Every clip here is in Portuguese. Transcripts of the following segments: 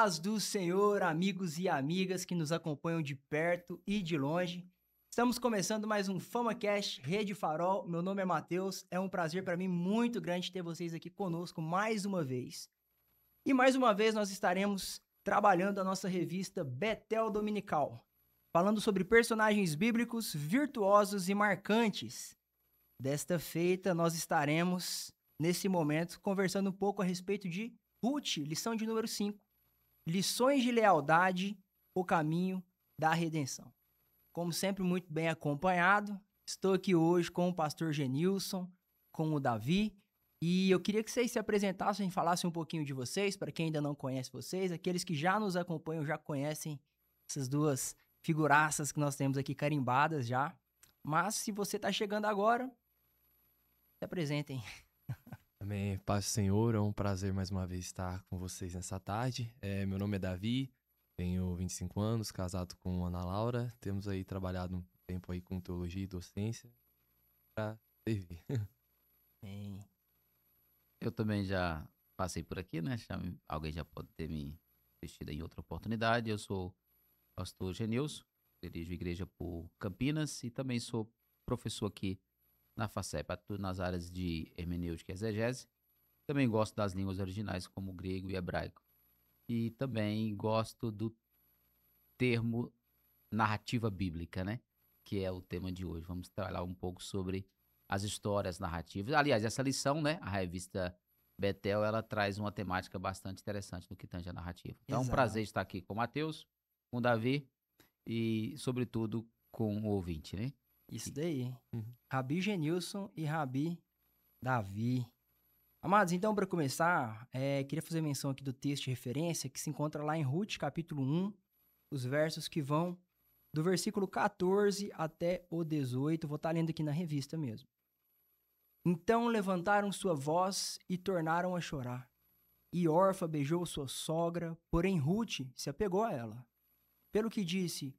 paz do Senhor, amigos e amigas que nos acompanham de perto e de longe. Estamos começando mais um FamaCast Rede Farol. Meu nome é Matheus. É um prazer para mim muito grande ter vocês aqui conosco mais uma vez. E mais uma vez nós estaremos trabalhando a nossa revista Betel Dominical, falando sobre personagens bíblicos virtuosos e marcantes. Desta feita, nós estaremos, nesse momento, conversando um pouco a respeito de Ruth, lição de número 5. Lições de lealdade, o caminho da redenção. Como sempre, muito bem acompanhado. Estou aqui hoje com o pastor Genilson, com o Davi. E eu queria que vocês se apresentassem e falassem um pouquinho de vocês, para quem ainda não conhece vocês. Aqueles que já nos acompanham já conhecem essas duas figuraças que nós temos aqui carimbadas já. Mas se você está chegando agora, se apresentem. Amém. Paz do Senhor, é um prazer mais uma vez estar com vocês nessa tarde. Meu nome é Davi, tenho 25 anos, casado com Ana Laura. Temos aí trabalhado um tempo aí com teologia e docência para servir. Bem, Eu também já passei por aqui, né? Alguém já pode ter me assistido em outra oportunidade. Eu sou o pastor Genilson, dirijo igreja por Campinas e também sou professor aqui na FACEP, atuo nas áreas de hermenêutica e exegese. Também gosto das línguas originais como grego e hebraico. E também gosto do termo narrativa bíblica, né? Que é o tema de hoje. Vamos falar um pouco sobre as histórias narrativas. Aliás, essa lição, né? A revista Betel, ela traz uma temática bastante interessante no que tange a narrativa. Então, é um exato. prazer estar aqui com o Matheus, com o Davi e, sobretudo, com o ouvinte, né? Isso daí. Uhum. Rabi Genilson e Rabi Davi. Amados, então, para começar, queria fazer menção aqui do texto de referência que se encontra lá em Ruth, capítulo 1, os versos que vão do versículo 14 até o 18. Vou estar lendo aqui na revista mesmo. Então levantaram sua voz e tornaram a chorar. E Orfa beijou sua sogra, porém Ruth se apegou a ela. Pelo que disse: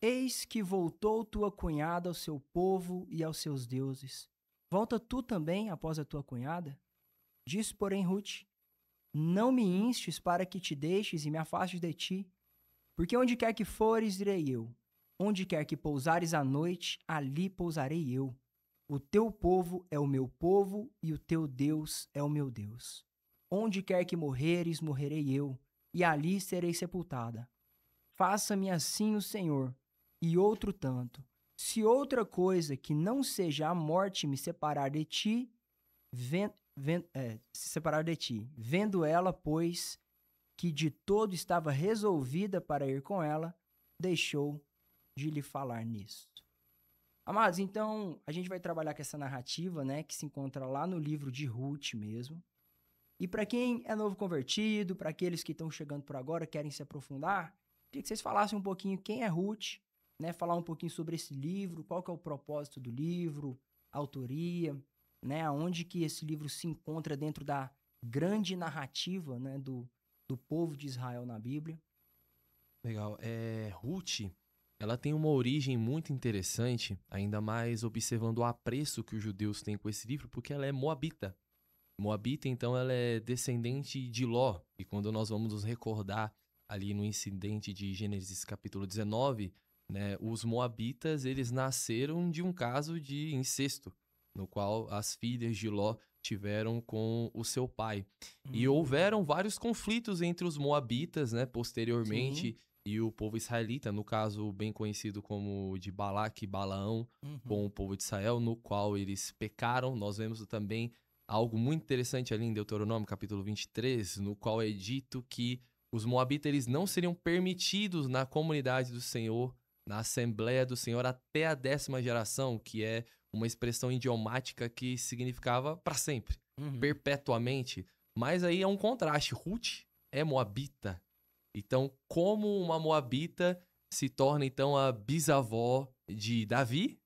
Eis que voltou tua cunhada ao seu povo e aos seus deuses. Volta tu também após a tua cunhada? Disse, porém, Ruth: Não me instes para que te deixes e me afastes de ti, porque onde quer que fores, irei eu. Onde quer que pousares à noite, ali pousarei eu. O teu povo é o meu povo e o teu Deus é o meu Deus. Onde quer que morreres, morrerei eu, e ali serei sepultada. Faça-me assim o Senhor, e outro tanto, se outra coisa que não seja a morte me separar de ti, vendo ela, pois, que de todo estava resolvida para ir com ela, deixou de lhe falar nisso. Amados, então, a gente vai trabalhar com essa narrativa, né, que se encontra lá no livro de Ruth mesmo. E para quem é novo convertido, para aqueles que estão chegando por agora, querem se aprofundar, queria que vocês falassem um pouquinho quem é Ruth, né, falar um pouquinho sobre esse livro, qual que é o propósito do livro, a autoria, né, aonde que esse livro se encontra dentro da grande narrativa, né, do povo de Israel na Bíblia. Legal. Ruth, ela tem uma origem muito interessante, ainda mais observando o apreço que os judeus têm com esse livro, porque ela é moabita. Moabita, então, ela é descendente de Ló. E quando nós vamos nos recordar ali no incidente de Gênesis capítulo 19, né, os moabitas, eles nasceram de um caso de incesto, no qual as filhas de Ló tiveram com o seu pai. E houveram vários conflitos entre os moabitas, né, posteriormente, Sim. e o povo israelita, no caso bem conhecido como de Balaque e Balaão, com o povo de Israel, no qual eles pecaram. Nós vemos também algo muito interessante ali em Deuteronômio, capítulo 23, no qual é dito que os moabitas eles não seriam permitidos na comunidade do Senhor, na Assembleia do Senhor, até a 10ª geração, que é uma expressão idiomática que significava para sempre, perpetuamente. Mas aí é um contraste. Ruth é moabita. Então, como uma moabita se torna, então, a bisavó de Davi,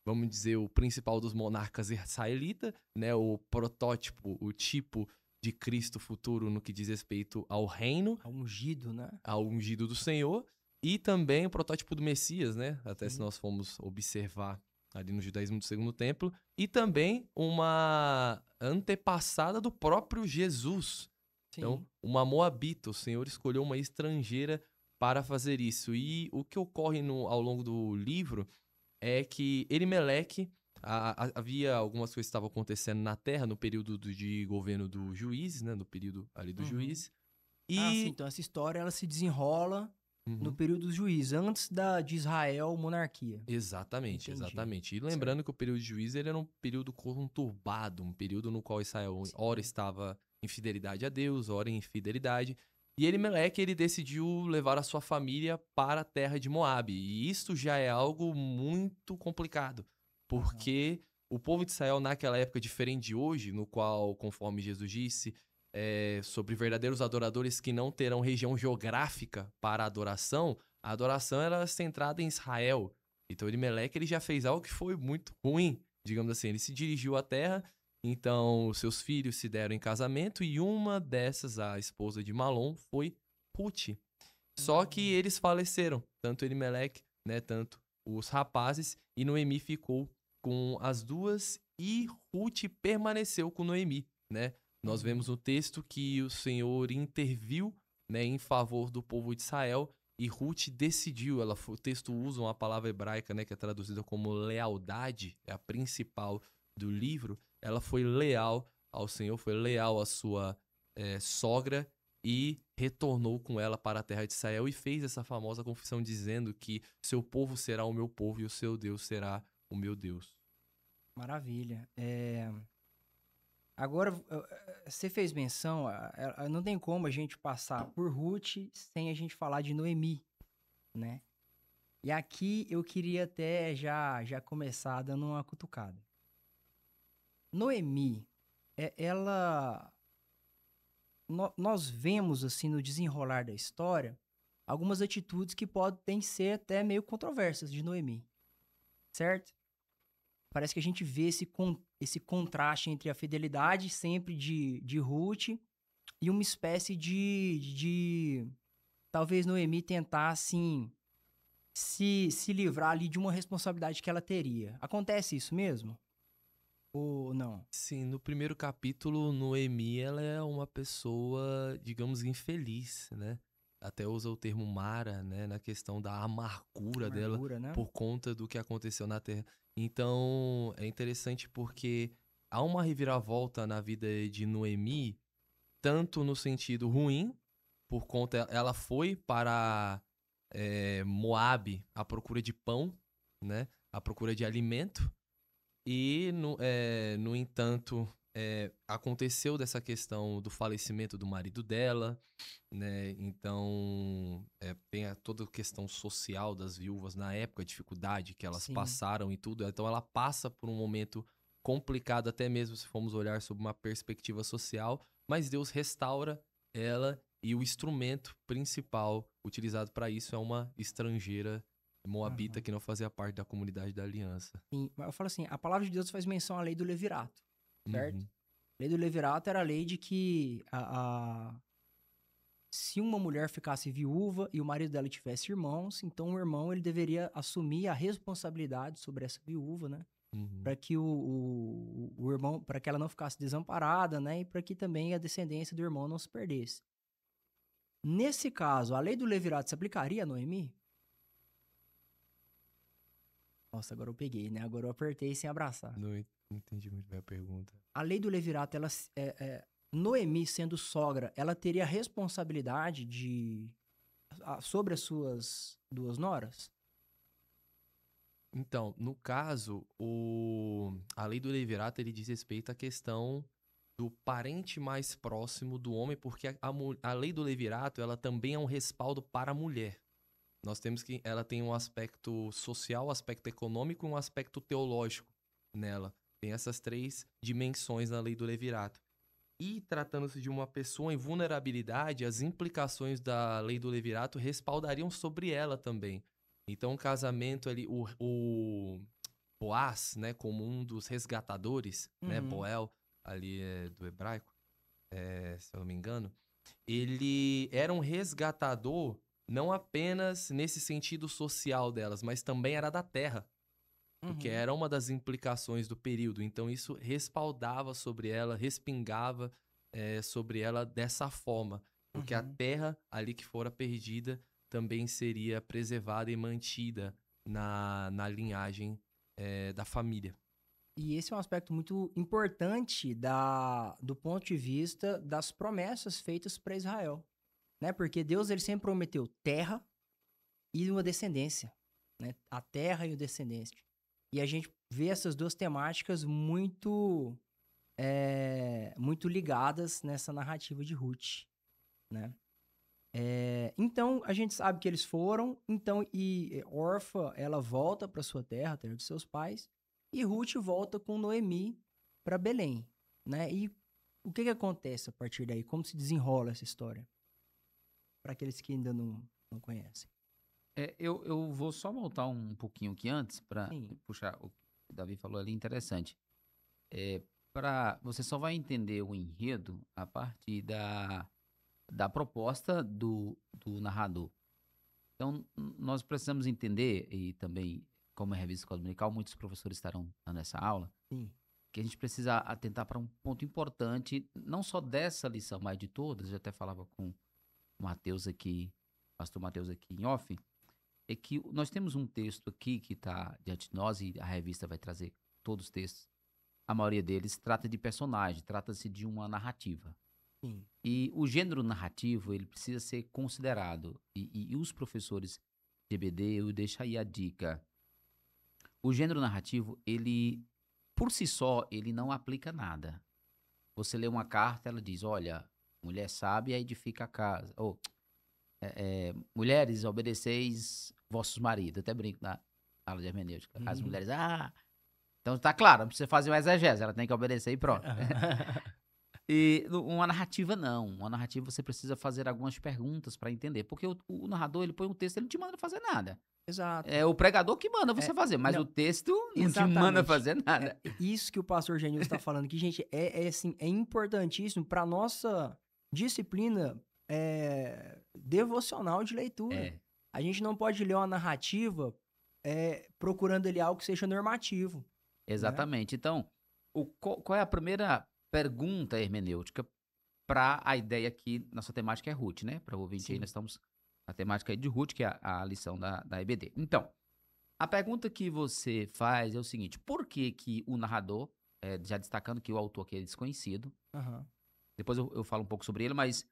vamos dizer, o principal dos monarcas israelitas, né? O protótipo, o tipo de Cristo futuro no que diz respeito ao reino. Ao ungido, né? Ao ungido do Senhor. E também o protótipo do Messias, né? Até se nós formos observar ali no judaísmo do Segundo Templo. E também uma antepassada do próprio Jesus. Sim. Então, uma moabita, o Senhor escolheu uma estrangeira para fazer isso. E o que ocorre ao longo do livro é que Elimeleque, havia algumas coisas que estavam acontecendo na terra no período de governo dos juízes, né? No período ali dos juízes. Sim, então essa história ela se desenrola no período dos juízes, antes de Israel monarquia. Exatamente, Entendi. exatamente. E lembrando que o período de juízes ele era um período conturbado, um período no qual Israel ora estava em fidelidade a Deus, ora em infidelidade. E Elimeleque, ele decidiu levar a sua família para a terra de Moabe. E isso já é algo muito complicado, porque o povo de Israel naquela época, diferente de hoje, no qual, conforme Jesus disse, sobre verdadeiros adoradores que não terão região geográfica para a adoração era centrada em Israel. Então, Elimeleque, ele já fez algo que foi muito ruim, digamos assim. Ele se dirigiu à terra, então seus filhos se deram em casamento e uma dessas, a esposa de Malom, foi Ruth. Só que eles faleceram, tanto Elimeleque, né, tanto os rapazes, e Noemi ficou com as duas e Ruth permaneceu com Noemi, né? Nós vemos no texto que o Senhor interviu, né, em favor do povo de Israel e Ruth decidiu. O texto usa uma palavra hebraica, né, que é traduzida como lealdade, é a principal do livro. Ela foi leal ao Senhor, foi leal à sua sogra e retornou com ela para a terra de Israel e fez essa famosa confissão dizendo que seu povo será o meu povo e o seu Deus será o meu Deus. Maravilha. Agora, você fez menção, não tem como a gente passar por Ruth sem a gente falar de Noemi, né? E aqui eu queria até já começar dando uma cutucada. Noemi, nós vemos, assim, no desenrolar da história, algumas atitudes que podem ser até meio controversas de Noemi, certo? Parece que a gente vê esse contraste entre a fidelidade sempre de Ruth e uma espécie de talvez Noemi tentar, assim, se livrar ali de uma responsabilidade que ela teria. Acontece isso mesmo? Ou não? Sim, no primeiro capítulo, Noemi, ela é uma pessoa, digamos, infeliz, né? Até usa o termo Mara, né? Na questão da amargura dela Né? por conta do que aconteceu na Terra. Então, é interessante porque há uma reviravolta na vida de Noemi, tanto no sentido ruim, por conta, ela foi para Moabe à procura de pão, né? À procura de alimento. E, no entanto, aconteceu dessa questão do falecimento do marido dela, né? Então, tem toda a questão social das viúvas na época, a dificuldade que elas passaram e tudo. Então, ela passa por um momento complicado, até mesmo se formos olhar sob uma perspectiva social, mas Deus restaura ela e o instrumento principal utilizado para isso é uma estrangeira moabita que não fazia parte da comunidade da aliança. Sim, mas eu falo assim, a palavra de Deus faz menção à lei do levirato, certo? A lei do levirato era a lei de que se uma mulher ficasse viúva e o marido dela tivesse irmãos, então o irmão ele deveria assumir a responsabilidade sobre essa viúva, né? Para que o irmão, para que ela não ficasse desamparada, né? E para que também a descendência do irmão não se perdesse. Nesse caso, a lei do levirato se aplicaria a Noemi? Nossa, agora eu peguei, né? Agora eu apertei sem abraçar. Não entendi muito bem a pergunta. A lei do levirato, ela, Noemi, sendo sogra, ela teria responsabilidade sobre as suas duas noras? Então, no caso, a lei do levirato, ele diz respeito à questão do parente mais próximo do homem, porque a lei do levirato, ela também é um respaldo para a mulher. Nós temos que ela tem um aspecto social, um aspecto econômico e um aspecto teológico nela. Tem essas três dimensões na lei do levirato. E tratando-se de uma pessoa em vulnerabilidade, as implicações da lei do levirato respaldariam sobre ela também. Então, o casamento ali, o Boaz, né, como um dos resgatadores, né, Boel, ali do hebraico, se eu não me engano, ele era um resgatador não apenas nesse sentido social delas, mas também era da terra, porque era uma das implicações do período. Então, isso respaldava sobre ela, respingava sobre ela dessa forma. Porque a terra ali que fora perdida também seria preservada e mantida na linhagem da família. E esse é um aspecto muito importante do ponto de vista das promessas feitas para Israel, né? Porque Deus ele sempre prometeu terra e uma descendência, né? A terra e o descendente. E a gente vê essas duas temáticas muito ligadas nessa narrativa de Ruth, né? Então, a gente sabe que eles foram, e Orfa, ela volta para sua terra, a terra de seus pais, e Ruth volta com Noemi para Belém, né? E o que acontece a partir daí? Como se desenrola essa história? Para aqueles que ainda não conhecem. Eu vou só voltar um pouquinho aqui antes para puxar o que o Davi falou ali, interessante. Você só vai entender o enredo a partir da proposta do narrador. Então, nós precisamos entender, e também, como é revista escola dominical, muitos professores estarão dando essa aula, que a gente precisa atentar para um ponto importante, não só dessa lição, mas de todas. Eu até falava com o Mateus aqui, pastor Mateus aqui em off, é que nós temos um texto aqui que está diante de nós, e a revista vai trazer todos os textos. A maioria deles trata de personagem, trata-se de uma narrativa. Sim. E o gênero narrativo, ele precisa ser considerado. E os professores de EBD, eu deixo aí a dica. O gênero narrativo, ele, por si só, ele não aplica nada. Você lê uma carta, ela diz, olha, mulher sábia edifica a casa. Ou, mulheres, obedeceis vossos maridos. Eu até brinco na aula de hermenêutica. As mulheres, então tá claro, não precisa fazer uma exegese, ela tem que obedecer e pronto. E uma narrativa não. Uma narrativa você precisa fazer algumas perguntas para entender. Porque o narrador, ele põe um texto, ele não te manda fazer nada. Exato. É o pregador que manda você fazer, mas o texto não te manda fazer nada. Isso que o pastor Genilson está falando aqui, gente, assim, é importantíssimo para nossa disciplina devocional de leitura. A gente não pode ler uma narrativa procurando ali algo que seja normativo. Exatamente. Né? Então, qual é a primeira pergunta hermenêutica para a ideia aqui? Nossa temática é Ruth, né? Para o ouvinte aí, nós estamos na temática aí de Ruth, que é a lição da EBD. Então, a pergunta que você faz é o seguinte: por que o narrador, já destacando que o autor aqui é desconhecido, depois eu falo um pouco sobre ele, mas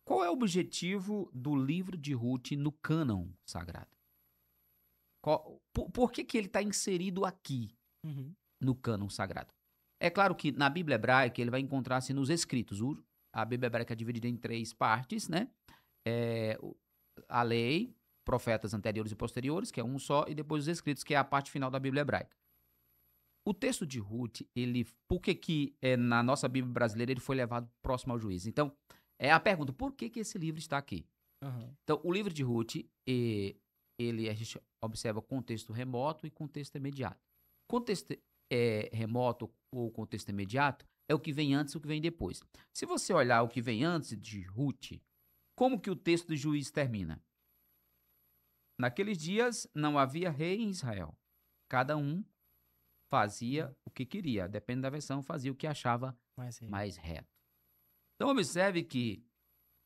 qual é o objetivo do livro de Ruth no cânon sagrado? Por que ele está inserido aqui no cânon sagrado? É claro que na Bíblia hebraica ele vai encontrar-se nos escritos. A Bíblia hebraica é dividida em 3 partes, né? A lei, profetas anteriores e posteriores, que é um só, e depois os escritos, que é a parte final da Bíblia hebraica. O texto de Ruth, por que na nossa Bíblia brasileira ele foi levado próximo ao juízo? Então, a pergunta, por que esse livro está aqui? Então, o livro de Ruth, a gente observa contexto remoto e contexto imediato. Contexto remoto ou contexto imediato é o que vem antes e o que vem depois. Se você olhar o que vem antes de Ruth, como que o texto do juiz termina? Naqueles dias não havia rei em Israel. Cada um fazia o que queria. Depende da versão, fazia o que achava mais reto. Então, observe que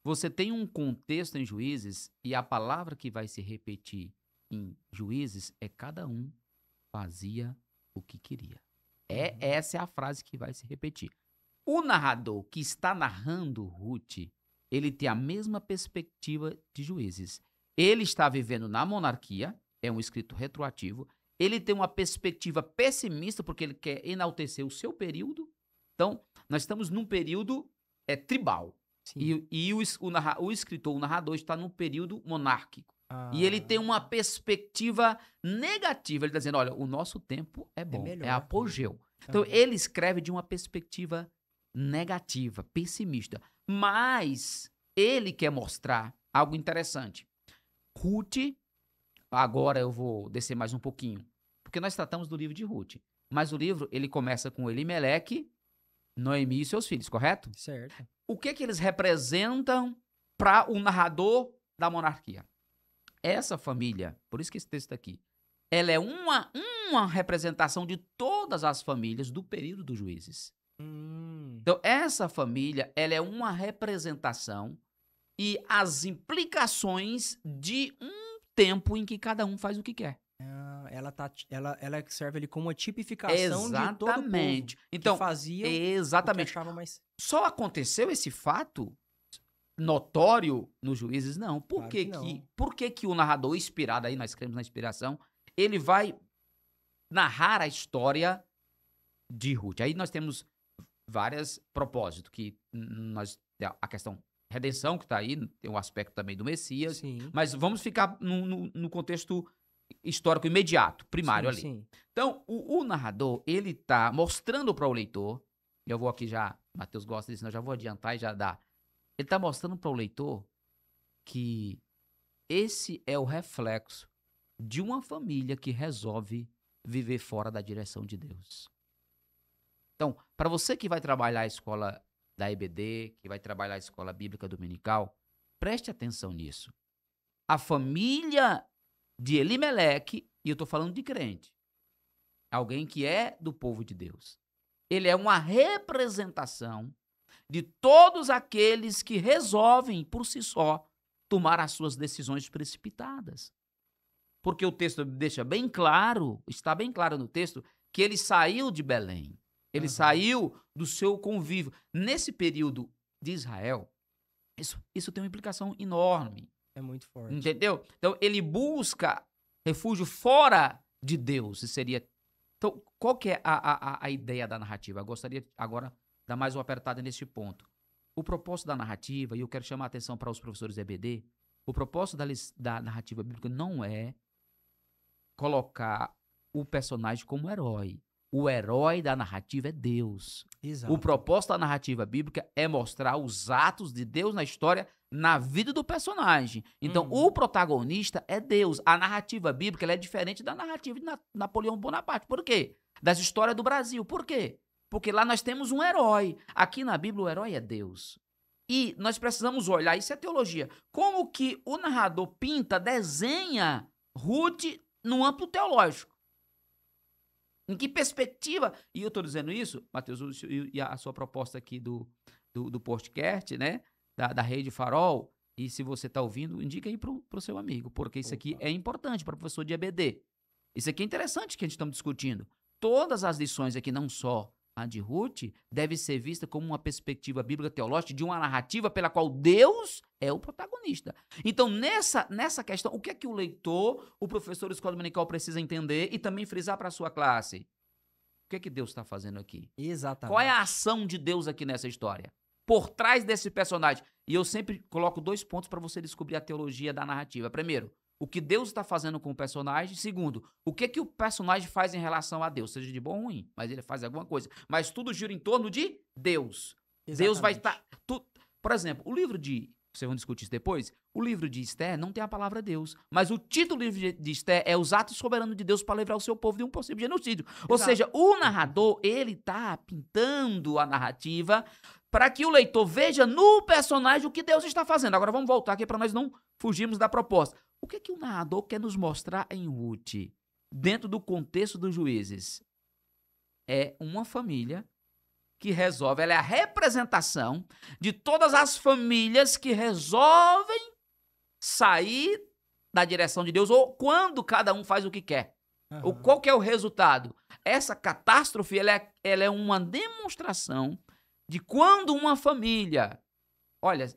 você tem um contexto em Juízes e a palavra que vai se repetir em Juízes é cada um fazia o que queria. Essa é a frase que vai se repetir. O narrador que está narrando Ruth, ele tem a mesma perspectiva de Juízes. Ele está vivendo na monarquia, é um escrito retroativo. Ele tem uma perspectiva pessimista porque ele quer enaltecer o seu período. Então, nós estamos num período tribal. E o escritor, o narrador, está num período monárquico. E ele tem uma perspectiva negativa. Ele está dizendo, olha, o nosso tempo é bom, é apogeu. Então, ele escreve de uma perspectiva negativa, pessimista. Mas ele quer mostrar algo interessante. Ruth, agora eu vou descer mais um pouquinho, porque nós tratamos do livro de Ruth. Mas o livro, ele começa com Elimeleque, Noemi e seus filhos, correto? Certo. O que eles representam para o narrador da monarquia? Essa família, por isso que esse texto está aqui, ela é uma representação de todas as famílias do período dos Juízes. Então, essa família, ela é uma representação e as implicações de um tempo em que cada um faz o que quer. Ela serve ali como uma tipificação de todo o povo Exatamente. Então, que fazia o que exatamente. achava mais... Só aconteceu esse fato notório nos Juízes? Não. Claro que não. Por que o narrador, inspirado aí, nós cremos na inspiração, ele vai narrar a história de Ruth? Aí nós temos vários propósitos, que a questão redenção que está aí, tem um aspecto também do Messias, Sim. mas vamos ficar no contexto histórico imediato, primário ali. Sim. Então, o narrador, ele tá mostrando para o leitor, eu vou aqui já, Mateus gosta disso, eu já vou adiantar e já dá. Ele tá mostrando para o leitor que esse é o reflexo de uma família que resolve viver fora da direção de Deus. Então, para você que vai trabalhar a escola da EBD, que vai trabalhar a escola bíblica dominical, preste atenção nisso. A família de Elimeleque, e eu estou falando de crente, alguém que é do povo de Deus, ele é uma representação de todos aqueles que resolvem por si só tomar as suas decisões precipitadas. Porque o texto deixa bem claro, está bem claro no texto, que ele saiu de Belém. Ele saiu do seu convívio. Nesse período de Israel, isso tem uma implicação enorme. É muito forte. Entendeu? Então, ele busca refúgio fora de Deus. Isso seria... Então, qual que é a ideia da narrativa? Eu gostaria agora de dar mais uma apertada nesse ponto. O propósito da narrativa, e eu quero chamar a atenção para os professores da EBD, o propósito da narrativa bíblica não é colocar o personagem como herói. O herói da narrativa é Deus. Exato. O propósito da narrativa bíblica é mostrar os atos de Deus na história, na vida do personagem. Então, o protagonista é Deus. A narrativa bíblica ela é diferente da narrativa de Napoleão Bonaparte. Por quê? Das histórias do Brasil. Por quê? Porque lá nós temos um herói. Aqui na Bíblia o herói é Deus. E nós precisamos olhar, isso é teologia, como que o narrador pinta, desenha Ruth num amplo teológico. Em que perspectiva? E eu estou dizendo isso, Mateus, e a sua proposta aqui do podcast, né? Da Rede Farol. E se você está ouvindo, indica aí para o seu amigo, porque isso aqui é importante para o professor de EBD. Isso aqui é interessante que a gente estamos discutindo. Todas as lições aqui, não só a de Ruth, deve ser vista como uma perspectiva bíblica teológica de uma narrativa pela qual Deus é o protagonista. Então, nessa questão, o que é que o leitor, o professor de escola dominical precisa entender e também frisar para a sua classe? O que é que Deus está fazendo aqui? Exatamente. Qual é a ação de Deus aqui nessa história? Por trás desse personagem. E eu sempre coloco 2 pontos para você descobrir a teologia da narrativa. Primeiro, o que Deus está fazendo com o personagem. Segundo, o que o personagem faz em relação a Deus, seja de bom ou ruim, mas ele faz alguma coisa. Mas tudo gira em torno de Deus. Exatamente. Deus vai estar... Por exemplo, o livro de... Vocês vão discutir isso depois. O livro de Esther não tem a palavra Deus. Mas o título do livro de Esther é Os Atos Soberanos de Deus para livrar o seu povo de um possível genocídio. Ou seja, o narrador, ele está pintando a narrativa para que o leitor veja no personagem o que Deus está fazendo. Agora vamos voltar aqui para nós não fugirmos da proposta. O que o narrador quer nos mostrar em Ruth, dentro do contexto dos Juízes? É uma família que resolve, ela é a representação de todas as famílias que resolvem sair da direção de Deus, ou quando cada um faz o que quer. Ou qual que é o resultado? Essa catástrofe, ela é uma demonstração de quando uma família... Olha,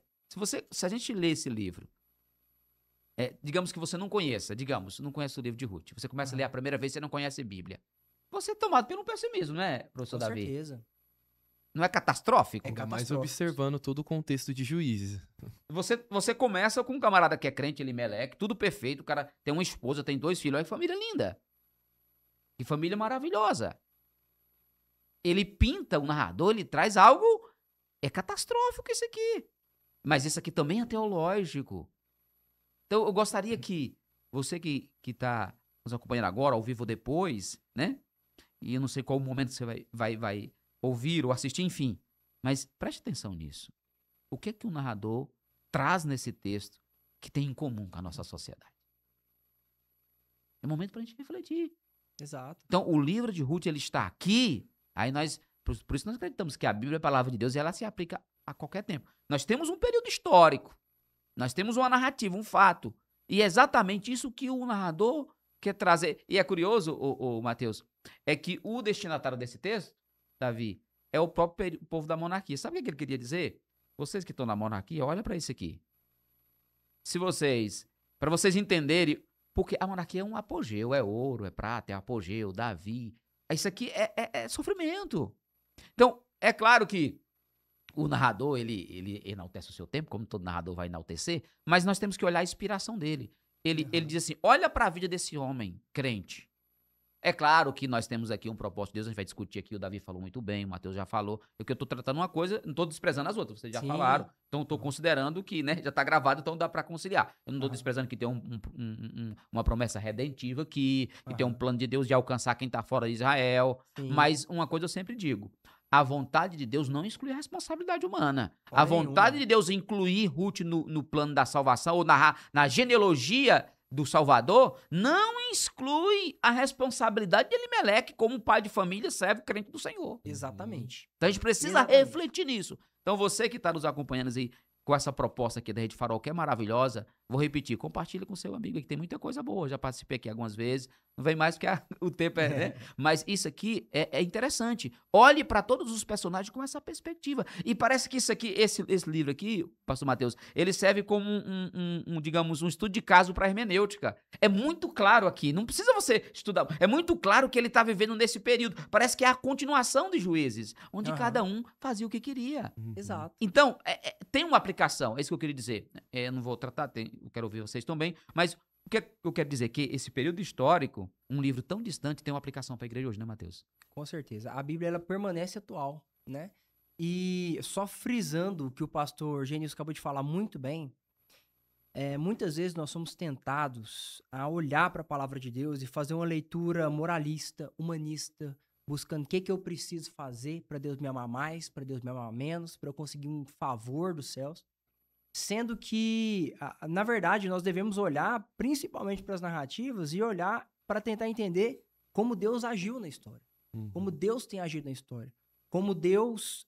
se a gente lê esse livro, digamos que você não conheça, não conhece o livro de Ruth, você começa a ler a primeira vez, você não conhece a Bíblia. Você é tomado pelo pessimismo, não é, professor Davi? Com certeza. Não é catastrófico? Ainda mais observando todo o contexto de Juízes. Você começa com um camarada que é crente, Elimeleque, tudo perfeito, o cara tem uma esposa, tem 2 filhos, olha que família linda. Que família maravilhosa. Ele pinta, o narrador, ele traz algo, é catastrófico isso aqui. Mas isso aqui também é teológico. Então, eu gostaria que você que está nos acompanhando agora, ao vivo ou depois, né? E eu não sei qual momento você vai ouvir ou assistir, enfim. Mas preste atenção nisso. O que o narrador traz nesse texto que tem em comum com a nossa sociedade? É momento para a gente refletir. Exato. Então, o livro de Ruth, ele está aqui. Aí nós Por isso nós acreditamos que a Bíblia é a palavra de Deus e ela se aplica a qualquer tempo. Nós temos um período histórico, nós temos uma narrativa, um fato. E é exatamente isso que o narrador quer trazer. E é curioso, Mateus, é que o destinatário desse texto, Davi, é o próprio povo da monarquia. Sabe o que ele queria dizer? Vocês que estão na monarquia, olha para isso aqui. Para vocês entenderem, porque a monarquia é um apogeu, é ouro, é prata, é apogeu, Davi. Isso aqui é sofrimento. Então, é claro que o narrador, ele enaltece o seu tempo, como todo narrador vai enaltecer, mas nós temos que olhar a inspiração dele. Ele diz assim, olha para a vida desse homem crente. É claro que nós temos aqui um propósito de Deus, a gente vai discutir aqui, o Davi falou muito bem, o Mateus já falou, eu estou tratando uma coisa, não estou desprezando as outras, vocês já falaram, então estou considerando que, né, já está gravado, então dá para conciliar. Eu não estou desprezando que tem uma promessa redentiva, que tem um plano de Deus de alcançar quem está fora de Israel, mas uma coisa eu sempre digo, a vontade de Deus não exclui a responsabilidade humana. A vontade de Deus incluir Ruth no plano da salvação, ou na genealogia do Salvador, não exclui a responsabilidade de Elimeleque como pai de família, servo, crente do Senhor. Exatamente. Então a gente precisa refletir nisso. Então você que está nos acompanhando aí com essa proposta aqui da Rede Farol, que é maravilhosa, vou repetir, compartilha com seu amigo, que tem muita coisa boa, já participei aqui algumas vezes, não vem mais porque o tempo né? Mas isso aqui é interessante. Olhe para todos os personagens com essa perspectiva. E parece que isso aqui, esse livro aqui, pastor Mateus, ele serve como digamos, um estudo de caso para hermenêutica. É muito claro aqui, não precisa você estudar, é muito claro que ele está vivendo nesse período. Parece que é a continuação de Juízes, onde cada um fazia o que queria. Exato. Então, tem uma aplicação, é isso que eu queria dizer. Eu não vou tratar, eu quero ouvir vocês também, mas o que eu quero dizer é que esse período histórico, um livro tão distante, tem uma aplicação para a igreja hoje, né, Mateus? Com certeza. A Bíblia, ela permanece atual, né? E só frisando o que o pastor Gênesis acabou de falar muito bem, muitas vezes nós somos tentados a olhar para a palavra de Deus e fazer uma leitura moralista, humanista, buscando o que eu preciso fazer para Deus me amar mais, para Deus me amar menos, para eu conseguir um favor dos céus. Sendo que, na verdade, nós devemos olhar principalmente para as narrativas e olhar para tentar entender como Deus agiu na história. Como Deus tem agido na história. Como Deus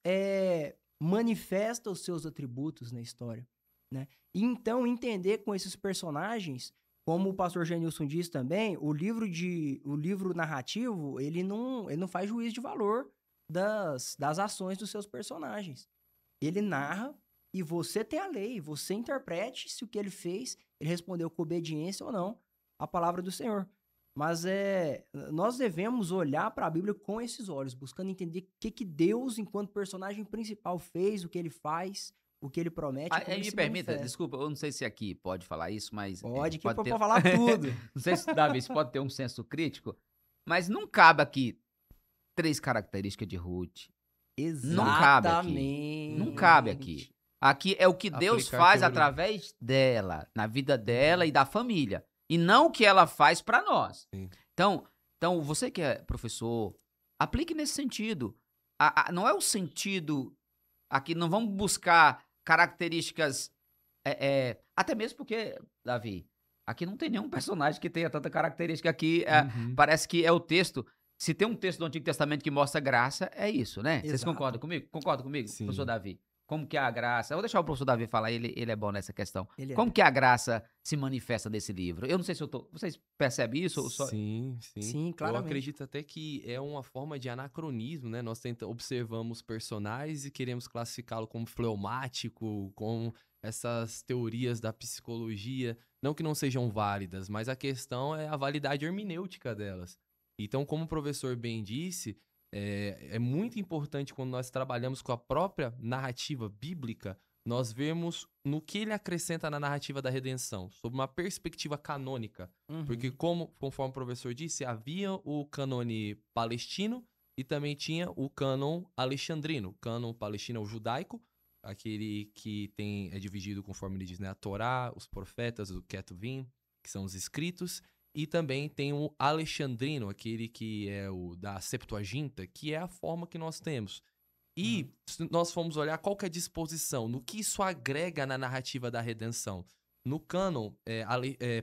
manifesta os seus atributos na história. Né? E então entender com esses personagens, como o pastor Genilson diz também, o livro narrativo, ele não faz juízo de valor das ações dos seus personagens. Ele narra e você tem a lei, você interprete se o que ele fez, ele respondeu com obediência ou não à palavra do Senhor. Mas nós devemos olhar para a Bíblia com esses olhos, buscando entender o que Deus, enquanto personagem principal, fez, o que ele faz, o que ele promete. Aí me permita, desculpa, eu não sei se aqui pode falar isso, mas... Pode falar tudo. Não sei se, Davi, se pode ter um senso crítico, mas não cabe aqui 3 características de Ruth. Exatamente. Não cabe aqui. Não cabe aqui. Aqui é o que Deus faz através dela, na vida dela e da família. E não o que ela faz para nós. Então, você que é professor, aplique nesse sentido. Não é o sentido... Aqui não vamos buscar características... até mesmo porque, Davi, aqui não tem nenhum personagem que tenha tanta característica. Aqui parece que é o texto... Se tem um texto do Antigo Testamento que mostra graça, é isso, né? Exato. Vocês concordam comigo? Concordam comigo, Sim. Professor Davi? Como que a graça... Eu vou deixar o professor Davi falar, ele é bom nessa questão. Como que a graça se manifesta nesse livro? Eu não sei se vocês percebem isso? Ou só... Sim. Sim, claramente. Eu acredito até que é uma forma de anacronismo, né? Nós observamos personagens e queremos classificá-lo como fleumático, com essas teorias da psicologia. Não que não sejam válidas, mas a questão é a validade hermenêutica delas. Então, como o professor bem disse... É muito importante quando nós trabalhamos com a própria narrativa bíblica, nós vemos no que ele acrescenta na narrativa da redenção, sob uma perspectiva canônica. Porque, conforme o professor disse, havia o cânone palestino e também tinha o cânon alexandrino. O cânon palestino é o judaico, aquele que é dividido, conforme ele diz, né, a Torá, os profetas, o Ketuvim, que são os escritos. E também tem o alexandrino, aquele que é o da Septuaginta, que é a forma que nós temos. E se nós formos olhar qual que é a disposição, no que isso agrega na narrativa da redenção. No cânon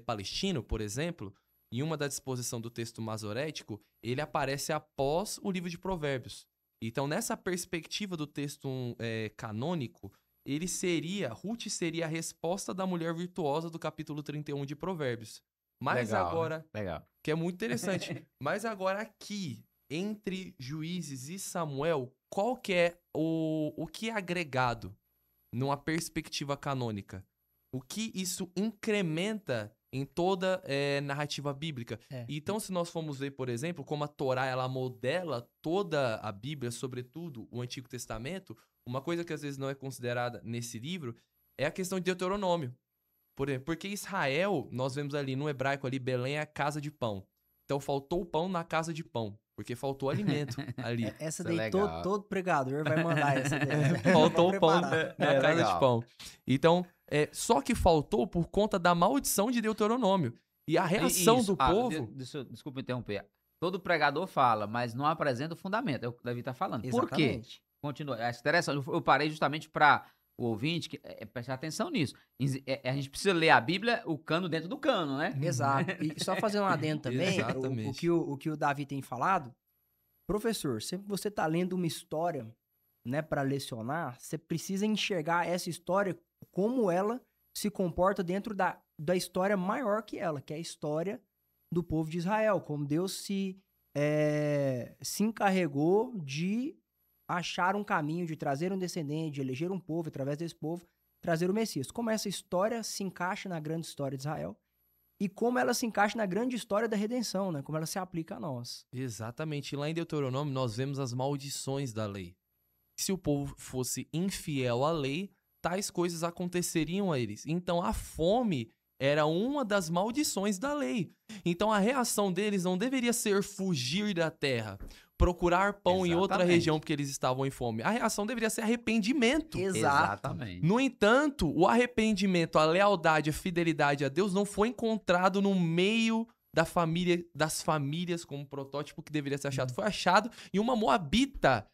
palestino, por exemplo, em uma da disposição do texto masorético, ele aparece após o livro de Provérbios. Então, nessa perspectiva do texto canônico, Ruth seria a resposta da mulher virtuosa do capítulo 31 de Provérbios. Mas Legal, agora, legal. que é muito interessante, mas agora aqui, entre Juízes e Samuel, qual que é o que é agregado numa perspectiva canônica? O que isso incrementa em toda narrativa bíblica? Então, se nós formos ver, por exemplo, como a Torá ela modela toda a Bíblia, sobretudo o Antigo Testamento, uma coisa que às vezes não é considerada nesse livro é a questão de Deuteronômio. Por exemplo, porque Israel, nós vemos ali no hebraico ali, Belém é a casa de pão. Então faltou pão na casa de pão, porque faltou alimento ali. Essa daí todo pregador vai mandar essa daí. Faltou pão na casa de pão. Então, só que faltou por conta da maldição de Deuteronômio. E a reação do povo... Desculpa interromper. Todo pregador fala, mas não apresenta o fundamento. É o que o Davi está falando. Exatamente. Por quê? Continua. É interessante. Eu parei justamente para o ouvinte prestar atenção nisso. A gente precisa ler a Bíblia, o cano dentro do cano, né? Exato. E só fazer um adendo também, o que o Davi tem falado. Professor, sempre você está lendo uma história, né, para lecionar, você precisa enxergar essa história como ela se comporta dentro da história maior que ela, que é a história do povo de Israel, como Deus se encarregou de achar um caminho, de trazer um descendente, de eleger um povo, através desse povo, trazer o Messias. Como essa história se encaixa na grande história de Israel e como ela se encaixa na grande história da redenção, né? Como ela se aplica a nós. Exatamente. E lá em Deuteronômio nós vemos as maldições da lei. Se o povo fosse infiel à lei, tais coisas aconteceriam a eles. Então a fome era uma das maldições da lei. Então a reação deles não deveria ser fugir da terra, procurar pão em outra região porque eles estavam em fome. A reação deveria ser arrependimento. Exatamente. No entanto, o arrependimento, a lealdade, a fidelidade a Deus não foi encontrado no meio das famílias como protótipo que deveria ser achado. Foi achado em uma moabita,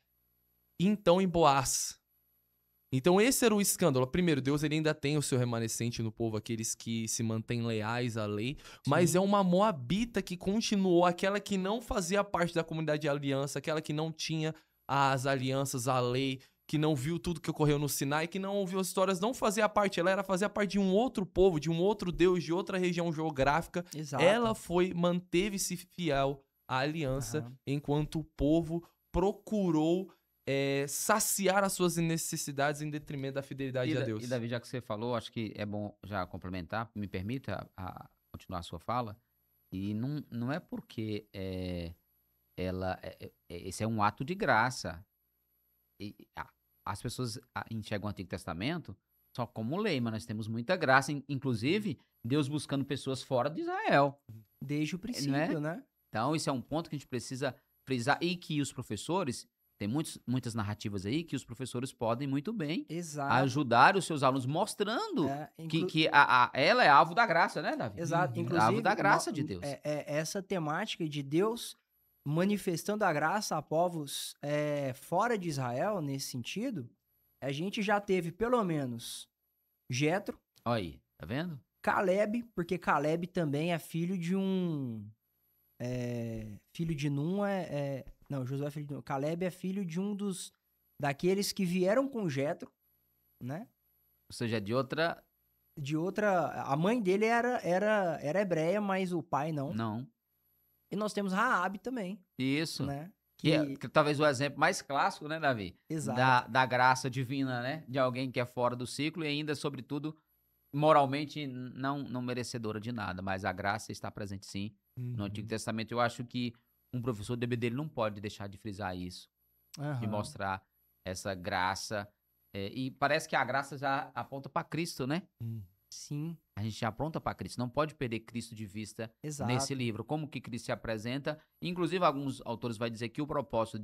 então em Boaz. Então esse era o escândalo. Primeiro, Deus ele ainda tem o seu remanescente no povo, aqueles que se mantêm leais à lei, mas é uma moabita que continuou, aquela que não fazia parte da comunidade de aliança, aquela que não tinha as alianças, a lei, que não viu tudo que ocorreu no Sinai, que não ouviu as histórias, não fazia parte, fazia parte de um outro povo, de um outro Deus, de outra região geográfica. Exato. Ela manteve-se fiel à aliança, enquanto o povo procurou saciar as suas necessidades em detrimento da fidelidade a Deus. E Davi, já que você falou, acho que é bom já complementar, me permita a continuar a sua fala, e não é porque esse é um ato de graça. As pessoas enxergam o Antigo Testamento só como lei, mas nós temos muita graça, inclusive Deus buscando pessoas fora de Israel. Desde o princípio, né? Então, isso é um ponto que a gente precisa frisar, e que os professores... Tem muitas narrativas aí que os professores podem muito bem ajudar os seus alunos, mostrando que ela é alvo da graça, né, Davi? Exato. Inclusive, alvo da graça de Deus. Essa temática de Deus manifestando a graça a povos fora de Israel, nesse sentido, a gente já teve pelo menos Jetro. Olha aí, tá vendo? Caleb, porque Caleb também é filho de um... filho de Num Não, Josué é filho de Num. Caleb é filho de um daqueles que vieram com Jetro, né? Ou seja, de outra... A mãe dele era hebreia, mas o pai não. Não. E nós temos Raabe também. Isso. Né? Que talvez o exemplo mais clássico, né, Davi? Exato. Da graça divina, né? De alguém que é fora do ciclo e ainda, sobretudo, moralmente não merecedora de nada. Mas a graça está presente, sim, no Antigo Testamento. Eu acho que um professor de dele não pode deixar de frisar isso, de mostrar essa graça. E parece que a graça já aponta para Cristo, né? Sim. A gente já aponta para Cristo. Não pode perder Cristo de vista nesse livro. Como que Cristo se apresenta. Inclusive, alguns autores vão dizer que o propósito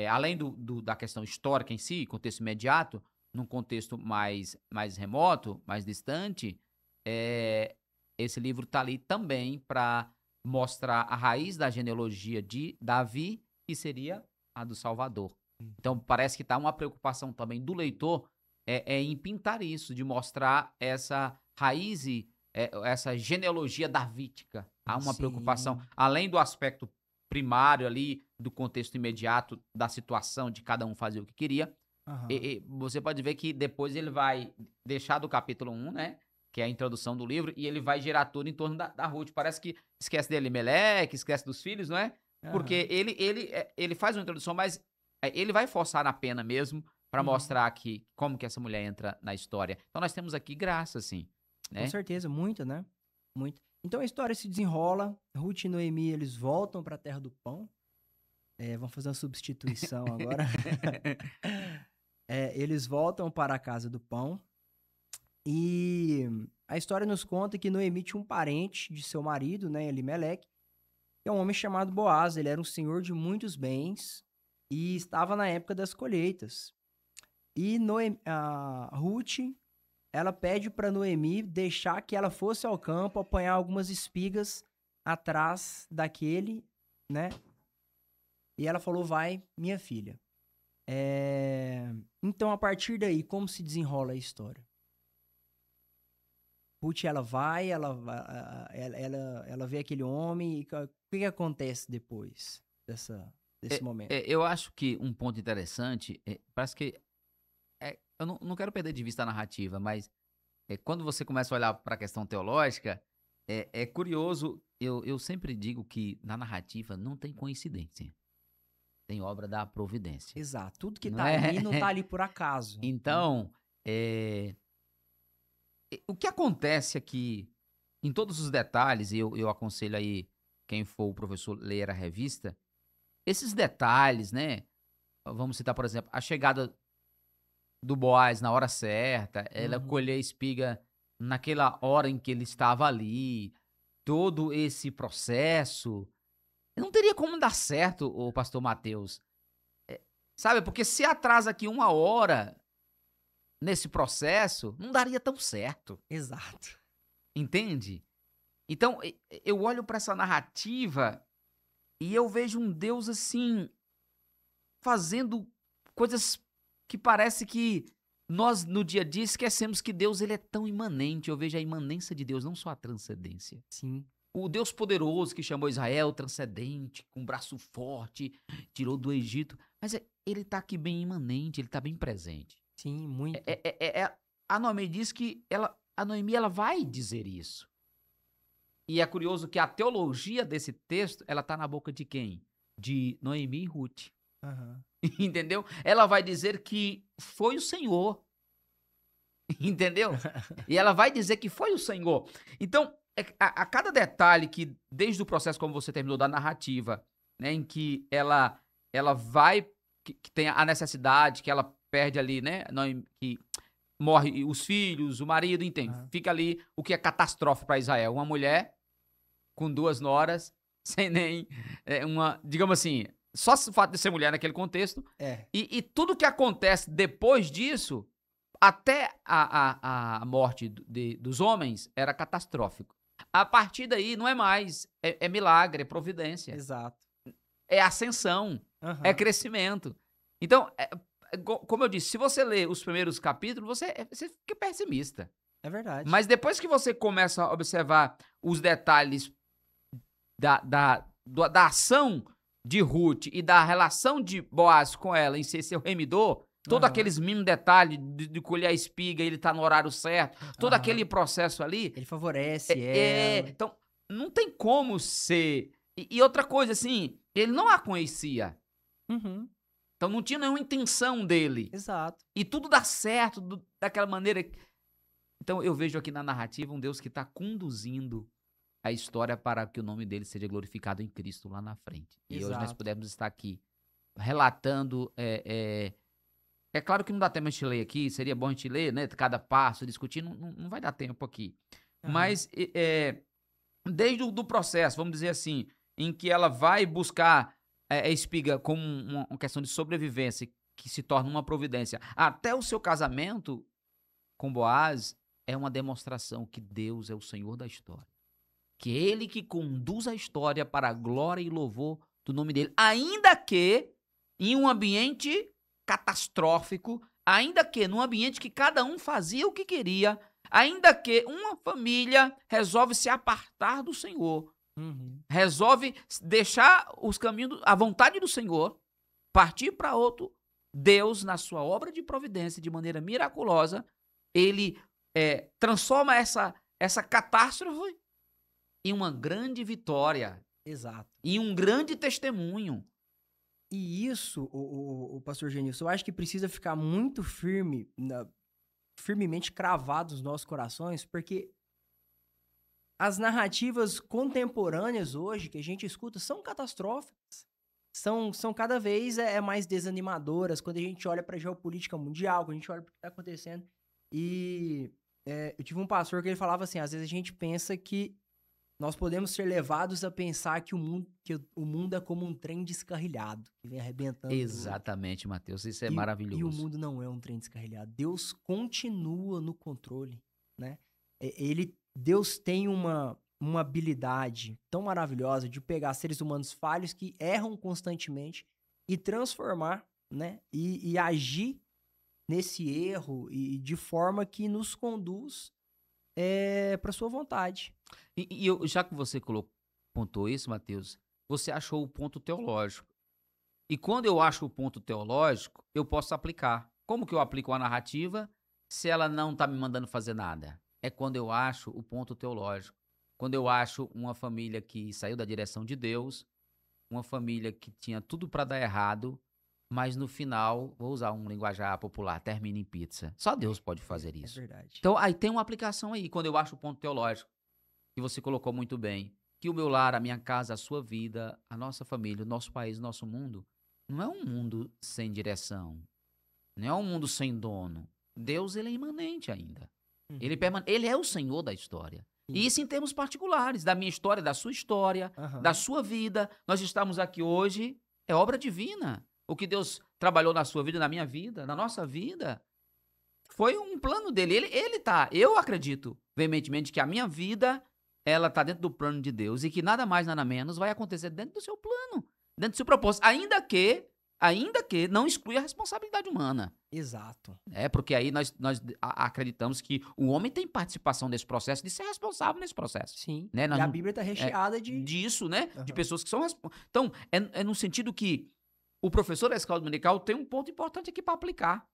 além da questão histórica em si, contexto imediato, num contexto mais remoto, mais distante, esse livro está ali também para mostrar a raiz da genealogia de Davi, que seria a do Salvador. Então, parece que está uma preocupação também do leitor em pintar isso, de mostrar essa raiz e essa genealogia davídica. Há uma preocupação, além do aspecto primário ali do contexto imediato da situação de cada um fazer o que queria. E você pode ver que depois ele vai deixar do capítulo 1, né? Que é a introdução do livro, e ele vai girar tudo em torno da Ruth. Parece que esquece dele Elimelec, esquece dos filhos, não é? Porque ele faz uma introdução, mas ele vai forçar na pena mesmo para mostrar que como que essa mulher entra na história. Então nós temos aqui graça, assim, né? Com certeza, muita, né? Muito. Então a história se desenrola, Ruth e Noemi, eles voltam para a terra do pão. Vamos fazer uma substituição agora. Eles voltam para a casa do pão. E a história nos conta que Noemi tinha um parente de seu marido, né, Elimelec, que é um homem chamado Boaz. Ele era um senhor de muitos bens e estava na época das colheitas. E Ruth, ela pede para Noemi deixar que ela fosse ao campo apanhar algumas espigas atrás daquele, né? E ela falou, vai, minha filha. Então, a partir daí, como se desenrola a história? Ruth, ela vai, ela vê aquele homem, e o que acontece depois desse momento? Eu acho que um ponto interessante, parece que, eu não quero perder de vista a narrativa, mas quando você começa a olhar para a questão teológica, é curioso, eu sempre digo que na narrativa não tem coincidência, tem obra da providência. Exato, tudo que tá ali não tá ali por acaso. Então, o que acontece aqui, em todos os detalhes, e eu aconselho aí quem for o professor ler a revista, esses detalhes, né? Vamos citar, por exemplo, a chegada do Boaz na hora certa, ela colher a espiga naquela hora em que ele estava ali, todo esse processo, não teria como dar certo, o pastor Mateus. Sabe, porque se atrasa aqui 1 hora nesse processo, não daria tão certo. Exato. Entende? Então, eu olho para essa narrativa e eu vejo um Deus assim, fazendo coisas que parece que nós no dia a dia esquecemos que Deus ele é tão imanente. Eu vejo a imanência de Deus, não só a transcendência. Sim. O Deus poderoso que chamou Israel, transcendente, com um braço forte, tirou do Egito. Mas ele está aqui bem imanente, ele está bem presente. Sim, muito. A Noemi diz que a Noemi ela vai dizer isso. E é curioso que a teologia desse texto, ela está na boca de quem? De Noemi e Ruth. Entendeu? Ela vai dizer que foi o Senhor. Entendeu? E ela vai dizer que foi o Senhor. Então, a cada detalhe que, desde o processo, como você terminou, da narrativa, né, em que ela vai, que tem a necessidade, que ela perde ali, né, que morre os filhos, o marido, entende? Fica ali o que é catastrófico para Israel. Uma mulher com 2 noras, sem nem digamos assim, só o fato de ser mulher naquele contexto. E tudo que acontece depois disso, até a morte dos homens, era catastrófico. A partir daí, não é mais. É milagre, é providência. Exato. É ascensão, é crescimento. Então, como eu disse, se você lê os primeiros capítulos, você fica pessimista. É verdade. Mas depois que você começa a observar os detalhes da ação de Ruth e da relação de Boaz com ela em ser seu remidor, todos aqueles mínimos detalhes de colher a espiga, ele tá no horário certo, todo aquele processo ali. Ele favorece ela. Então, não tem como ser. E outra coisa, assim, ele não a conhecia. Então, não tinha nenhuma intenção dele. Exato. E tudo dá certo daquela maneira. Então, eu vejo aqui na narrativa um Deus que está conduzindo a história para que o nome dele seja glorificado em Cristo lá na frente. E hoje nós pudemos estar aqui relatando. É claro que não dá tempo a gente ler aqui, seria bom a gente ler, né? Cada passo, discutir, não vai dar tempo aqui. Mas desde o processo, vamos dizer assim, em que ela vai buscar a espiga como uma questão de sobrevivência, que se torna uma providência, até o seu casamento com Boaz, é uma demonstração que Deus é o Senhor da história. Que é Ele que conduz a história para a glória e louvor do nome dele, ainda que em um ambiente catastrófico, ainda que num ambiente que cada um fazia o que queria, ainda que uma família resolve se apartar do Senhor, Resolve deixar os caminhos, a vontade do Senhor, partir para outro. Deus, na sua obra de providência, de maneira miraculosa, ele transforma essa catástrofe em uma grande vitória. Exato. Em um grande testemunho. E isso, o pastor Genilson, eu acho que precisa ficar muito firmemente cravado nos nossos corações, porque as narrativas contemporâneas hoje que a gente escuta são catastróficas. São cada vez mais desanimadoras quando a gente olha para a geopolítica mundial, quando a gente olha para o que está acontecendo. E eu tive um pastor que ele falava assim, às vezes a gente pensa que nós podemos ser levados a pensar que o mundo é como um trem descarrilhado, que vem arrebentando. Exatamente, Mateus, isso é maravilhoso. E o mundo não é um trem descarrilhado. Deus continua no controle, né? Deus tem uma habilidade tão maravilhosa de pegar seres humanos falhos que erram constantemente e transformar, né? E agir nesse erro e de forma que nos conduz para sua vontade. E já que você pontuou isso, Mateus, você achou o ponto teológico. E quando eu acho o ponto teológico, eu posso aplicar. Como que eu aplico a narrativa se ela não está me mandando fazer nada? É quando eu acho o ponto teológico. Quando eu acho uma família que saiu da direção de Deus, uma família que tinha tudo para dar errado, mas no final, vou usar um linguajar popular, termina em pizza. Só Deus pode fazer isso. É verdade. Então, aí tem uma aplicação aí, quando eu acho o ponto teológico, que você colocou muito bem, que o meu lar, a minha casa, a sua vida, a nossa família, o nosso país, o nosso mundo, não é um mundo sem direção, não é um mundo sem dono. Deus, ele é imanente ainda. Ele é o Senhor da história. E isso em termos particulares, da minha história, da sua história, da sua vida. Nós estamos aqui hoje, é obra divina. O que Deus trabalhou na sua vida, na minha vida, na nossa vida, foi um plano dele. Eu acredito veementemente que a minha vida, ela tá dentro do plano de Deus e que nada mais, nada menos vai acontecer dentro do seu plano, dentro do seu propósito, ainda que não exclui a responsabilidade humana. Exato. Porque aí nós acreditamos que o homem tem participação nesse processo, de ser responsável nesse processo. Sim. Né? E a Bíblia está recheada disso, né? De pessoas que são responsáveis. Então, é no sentido que o professor da escola dominical tem um ponto importante aqui para aplicar,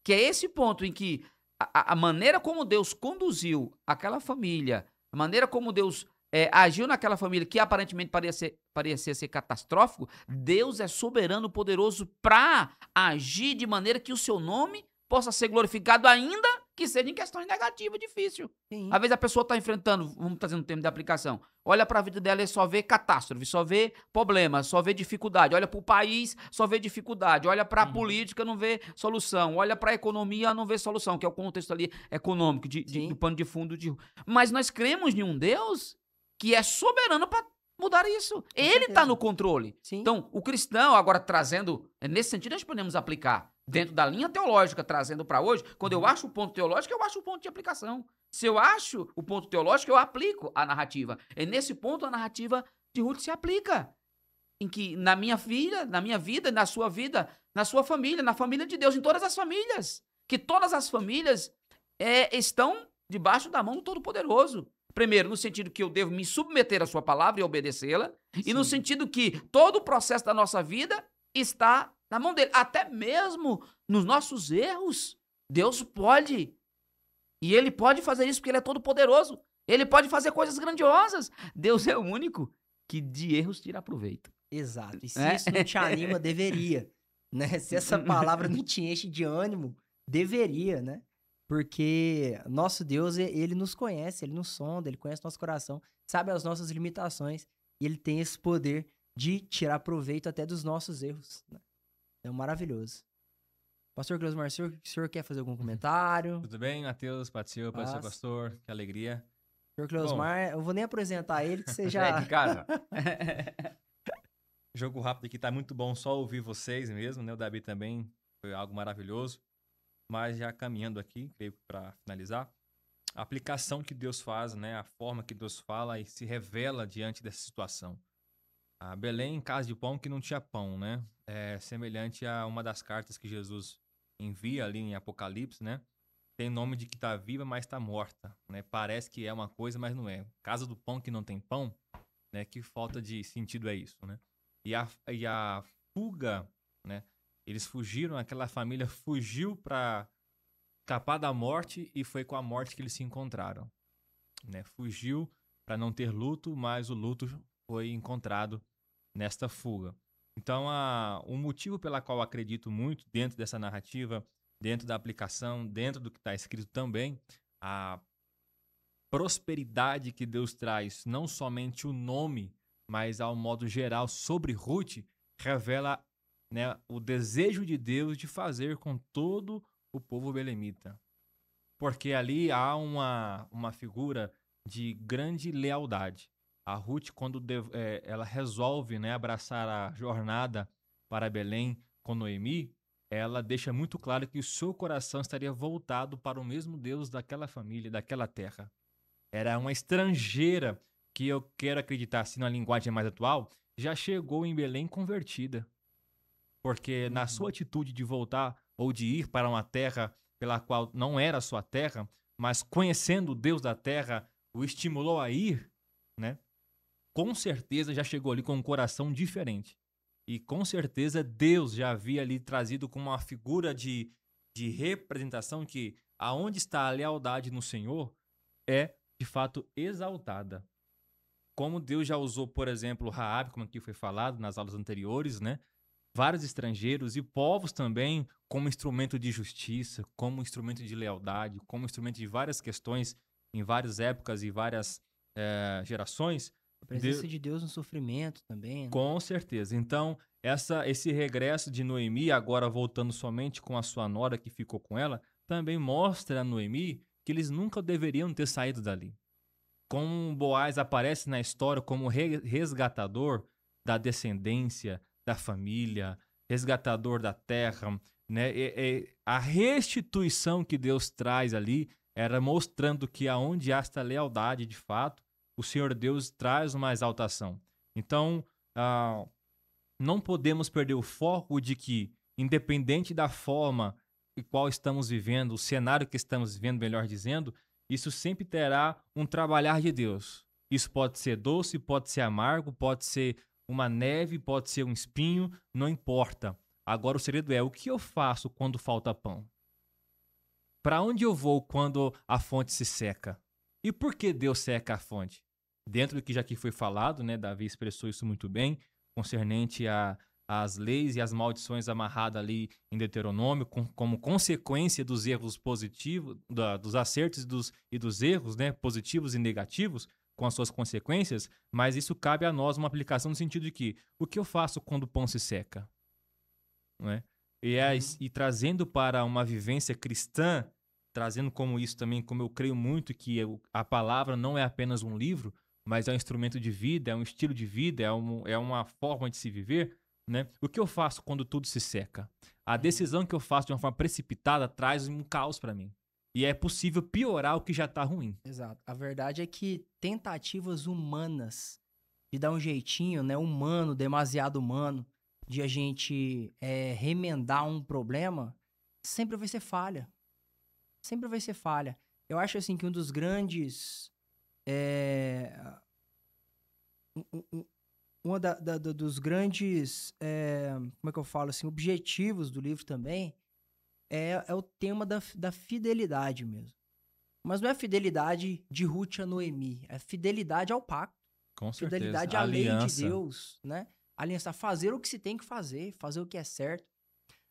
que é esse ponto em que a maneira como Deus conduziu aquela família, a maneira como Deus agiu naquela família que aparentemente parecia ser catastrófico, Deus é soberano, poderoso para agir de maneira que o seu nome possa ser glorificado, ainda que seja em questões negativas, difícil. Sim. Às vezes a pessoa está enfrentando, vamos trazer um termo de aplicação, olha para a vida dela e só vê catástrofe, só vê problema, só vê dificuldade, olha para o país, só vê dificuldade, olha para a política, não vê solução, olha para a economia, não vê solução, que é o contexto ali econômico, do pano de fundo. Mas nós cremos em um Deus que é soberano para mudar isso. Ele está no controle. Sim. Então, o cristão, agora trazendo, nesse sentido, nós podemos aplicar dentro da linha teológica, trazendo para hoje, quando eu acho o ponto teológico, eu acho o ponto de aplicação. Se eu acho o ponto teológico, eu aplico a narrativa. E nesse ponto, a narrativa de Ruth se aplica. Em que na minha vida, na sua vida, na sua família, na família de Deus, em todas as famílias. Que todas as famílias estão debaixo da mão do Todo-Poderoso. Primeiro, no sentido que eu devo me submeter à sua palavra e obedecê-la. E no sentido que todo o processo da nossa vida está na mão dele. Até mesmo nos nossos erros, Deus pode. E ele pode fazer isso porque ele é todo poderoso. Ele pode fazer coisas grandiosas. Deus é o único que de erros tira proveito. Exato. E se isso não te anima, deveria. Né? Se essa palavra não te enche de ânimo, deveria, né? Porque nosso Deus, ele nos conhece, ele nos sonda, ele conhece nosso coração, sabe as nossas limitações. E ele tem esse poder de tirar proveito até dos nossos erros. Né? É maravilhoso. Pastor Cleusmar, o senhor quer fazer algum comentário? Tudo bem, Matheus? Pode ser, pastor. Que alegria. Senhor Cleusmar, eu vou nem apresentar ele, que você já... de casa. Jogo rápido aqui, tá muito bom só ouvir vocês mesmo, né? O Davi também foi algo maravilhoso. Mas já caminhando aqui, creio que para finalizar, a aplicação que Deus faz, né? A forma que Deus fala e se revela diante dessa situação. A Belém, casa de pão que não tinha pão, né? É semelhante a uma das cartas que Jesus envia ali em Apocalipse, né? Tem nome de que está viva, mas está morta, né? Parece que é uma coisa, mas não é. Casa do pão que não tem pão né? Que falta de sentido é isso, né? E a fuga, né? Eles fugiram, aquela família fugiu para escapar da morte e foi com a morte que eles se encontraram, né? Fugiu para não ter luto, mas o luto foi encontrado nesta fuga. Então, o motivo pela qual eu acredito muito dentro dessa narrativa, dentro da aplicação, dentro do que está escrito também, a prosperidade que Deus traz, não somente o nome, mas ao modo geral sobre Ruth, revela, né, o desejo de Deus de fazer com todo o povo belemita. Porque ali há uma figura de grande lealdade. A Ruth, quando ela resolve, né, abraçar a jornada para Belém com Noemi, ela deixa muito claro que o seu coração estaria voltado para o mesmo Deus daquela família, daquela terra. Era uma estrangeira que eu quero acreditar, assim, na linguagem mais atual, já chegou em Belém convertida. Porque na sua atitude de voltar ou de ir para uma terra pela qual não era a sua terra, mas conhecendo o Deus da terra, o estimulou a ir, né? Com certeza já chegou ali com um coração diferente. E com certeza Deus já havia ali trazido como uma figura de representação que aonde está a lealdade no Senhor é, de fato, exaltada. Como Deus já usou, por exemplo, Raabe, como aqui foi falado nas aulas anteriores, né? Vários estrangeiros e povos também como instrumento de justiça, como instrumento de lealdade, como instrumento de várias questões em várias épocas e várias gerações. A presença de Deus no sofrimento também, né? Com certeza. Então, esse regresso de Noemi, agora voltando somente com a sua nora que ficou com ela, também mostra a Noemi que eles nunca deveriam ter saído dali. Como Boaz aparece na história como resgatador da descendência, da família, resgatador da terra, né? A restituição que Deus traz ali era mostrando que aonde há esta lealdade de fato, o Senhor Deus traz uma exaltação. Então, não podemos perder o foco de que, independente da forma em qual estamos vivendo, o cenário que estamos vivendo, melhor dizendo, isso sempre terá um trabalhar de Deus. Isso pode ser doce, pode ser amargo, pode ser uma neve, pode ser um espinho, não importa. Agora o segredo é, o que eu faço quando falta pão? Para onde eu vou quando a fonte se seca? E por que Deus seca a fonte? Dentro do que já aqui foi falado, né, Davi expressou isso muito bem, concernente às leis e às maldições amarradas ali em Deuteronômio, como consequência dos erros positivos, dos acertos e dos erros, né, positivos e negativos, com as suas consequências, mas isso cabe a nós uma aplicação no sentido de que, o que eu faço quando o pão se seca? Não é? E trazendo para uma vivência cristã, trazendo como isso também, como eu creio muito que a palavra não é apenas um livro, mas é um instrumento de vida, é um estilo de vida, é uma forma de se viver, né? O que eu faço quando tudo se seca? A decisão que eu faço de uma forma precipitada traz um caos para mim. E é possível piorar o que já está ruim. Exato. A verdade é que tentativas humanas de dar um jeitinho, né, humano, demasiado humano, de a gente remendar um problema, sempre vai ser falha. Sempre vai ser falha. Eu acho assim que um dos grandes... dos grandes, como é que eu falo assim, objetivos do livro também é o tema da fidelidade mesmo. Mas não é fidelidade de Ruth a Noemi, é fidelidade ao pacto. Com certeza. Fidelidade à lei de Deus, né? Aliança, fazer o que se tem que fazer o que é certo.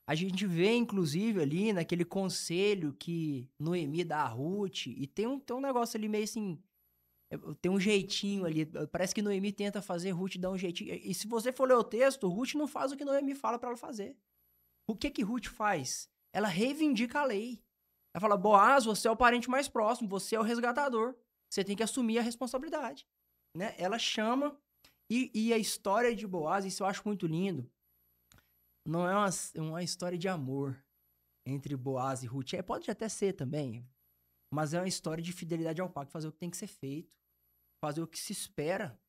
A gente vê, inclusive, ali naquele conselho que Noemi dá a Ruth, e tem um negócio ali meio assim, tem um jeitinho ali, parece que Noemi tenta fazer, Ruth dá um jeitinho. E se você for ler o texto, Ruth não faz o que Noemi fala para ela fazer. O que Ruth faz? Ela reivindica a lei. Ela fala, Boaz, você é o parente mais próximo, você é o resgatador. Você tem que assumir a responsabilidade. Né? Ela chama, e a história de Boaz, isso eu acho muito lindo, não é uma história de amor entre Boaz e Ruth. Pode até ser também, mas é uma história de fidelidade ao pacto, fazer o que tem que ser feito, fazer o que se espera,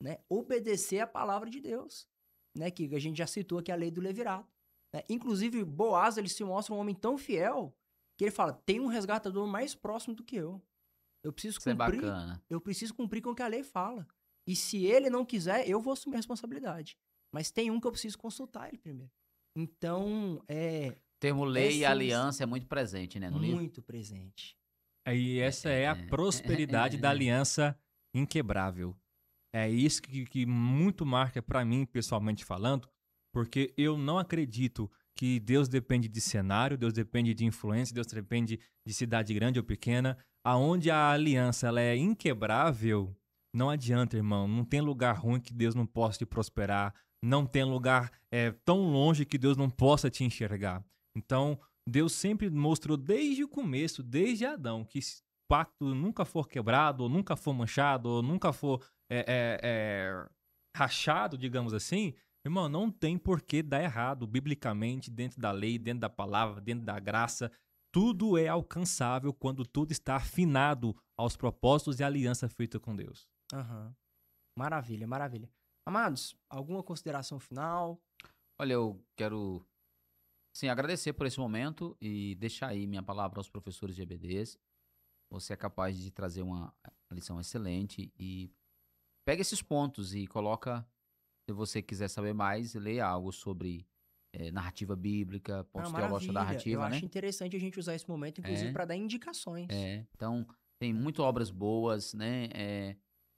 né? Obedecer a palavra de Deus, né? Que a gente já citou aqui a lei do levirato. Né? Inclusive, Boaz, ele se mostra um homem tão fiel que ele fala, tem um resgatador mais próximo do que eu. Eu preciso cumprir, Isso é bacana. Eu preciso cumprir com o que a lei fala. E se ele não quiser, eu vou assumir a responsabilidade. Mas tem um que eu preciso consultar ele primeiro. Então, O termo lei e essa aliança é muito presente, né, no livro. muito presente. Aí essa é a prosperidade da aliança inquebrável. É isso que muito marca pra mim, pessoalmente falando, porque eu não acredito que Deus depende de cenário, Deus depende de influência, Deus depende de cidade grande ou pequena. Aonde a aliança ela é inquebrável, não adianta, irmão. Não tem lugar ruim que Deus não possa te prosperar. Não tem lugar tão longe que Deus não possa te enxergar. Então, Deus sempre mostrou desde o começo, desde Adão, que se o pacto nunca for quebrado, ou nunca for manchado, ou nunca for rachado, digamos assim, irmão, não tem por que dar errado. Biblicamente, dentro da lei, dentro da palavra, dentro da graça, tudo é alcançável quando tudo está afinado aos propósitos e aliança feita com Deus. Aham. Maravilha, maravilha. Amados, alguma consideração final? Olha, eu quero, sim, agradecer por esse momento e deixar aí minha palavra aos professores de EBDs. Você é capaz de trazer uma lição excelente e pega esses pontos e coloca, se você quiser saber mais, leia algo sobre narrativa bíblica, pontos teológicos da narrativa, Eu né? acho interessante a gente usar esse momento, inclusive, para dar indicações. Então, tem muitas obras boas, né?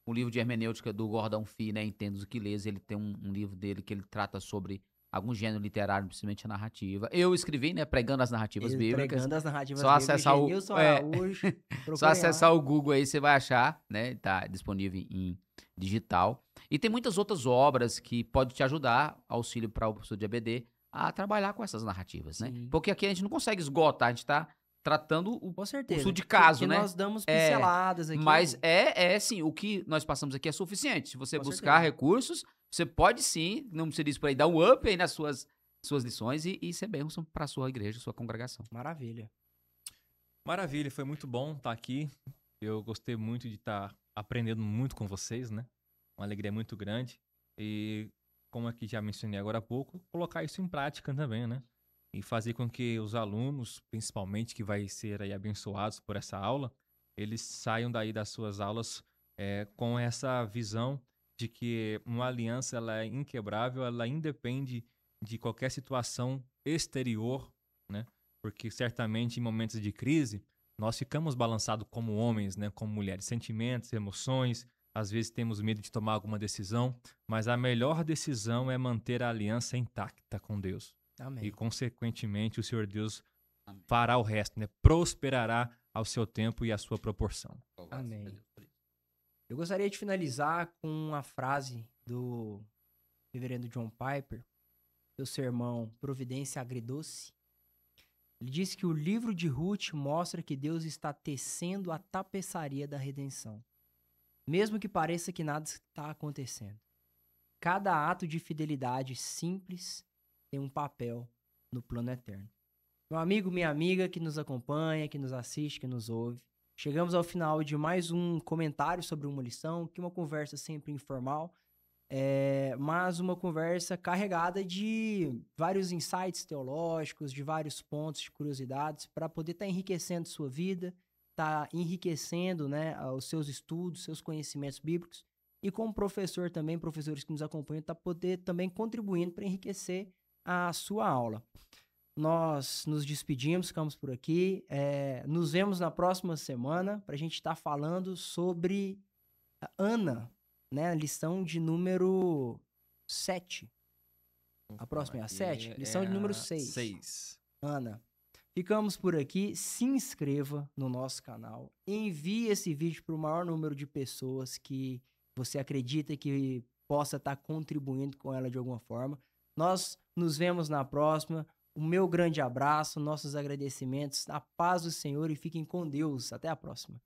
O livro de hermenêutica do Gordon Fee, né? Entendos o que lês, ele tem um livro dele que ele trata sobre algum gênero literário, principalmente a narrativa. Eu escrevi, né? Pregando as narrativas bíblicas. Pregando as narrativas Só bíblicas. acessar o- Genilson é. Araújo, Só procurem acessar lá. o Google aí, você vai achar, né? Tá disponível em digital. E tem muitas outras obras que podem te ajudar, auxílio para o professor de EBD, a trabalhar com essas narrativas, né? Sim. Porque aqui a gente não consegue esgotar, a gente tá tratando o Com certeza. estudo de caso, que né? nós damos pinceladas aqui. Mas sim, o que nós passamos aqui é suficiente. Se você Com buscar certeza. recursos, você pode sim, não se diz por aí, dar um up aí nas suas lições e ser bênção para a sua igreja, sua congregação. Maravilha. Maravilha, foi muito bom estar aqui. Eu gostei muito de estar aprendendo muito com vocês, né? Uma alegria muito grande. E, como aqui já mencionei agora há pouco, colocar isso em prática também, né? E fazer com que os alunos, principalmente, que vai ser aí abençoados por essa aula, eles saiam daí das suas aulas com essa visão de que uma aliança ela é inquebrável, ela independe de qualquer situação exterior, né? Porque certamente em momentos de crise nós ficamos balançados como homens, né? Como mulheres, sentimentos, emoções, às vezes temos medo de tomar alguma decisão, mas a melhor decisão é manter a aliança intacta com Deus. Amém. E, consequentemente, o Senhor Deus Amém. fará o resto, né? Prosperará ao seu tempo e à sua proporção. Amém. Eu gostaria de finalizar com uma frase do reverendo John Piper, seu sermão Providência Agridoce. Ele disse que o livro de Ruth mostra que Deus está tecendo a tapeçaria da redenção, mesmo que pareça que nada está acontecendo. Cada ato de fidelidade simples tem um papel no plano eterno. Meu amigo, minha amiga que nos acompanha, que nos assiste, que nos ouve, chegamos ao final de mais um comentário sobre uma lição, que uma conversa sempre informal, mas uma conversa carregada de vários insights teológicos, de vários pontos de curiosidades, para poder estar enriquecendo sua vida, estar enriquecendo, né, os seus estudos, seus conhecimentos bíblicos, e como professor também, professores que nos acompanham, para poder também contribuindo para enriquecer a sua aula. Nós nos despedimos, ficamos por aqui. Nos vemos na próxima semana para a gente estar falando sobre a Ana, né? A lição de número 7. A próxima é a 7? Lição de número 6. 6. Ana. Ficamos por aqui. Se inscreva no nosso canal. Envie esse vídeo para o maior número de pessoas que você acredita que possa estar contribuindo com ela de alguma forma. Nós nos vemos na próxima. O meu grande abraço, nossos agradecimentos, a paz do Senhor e fiquem com Deus. Até a próxima.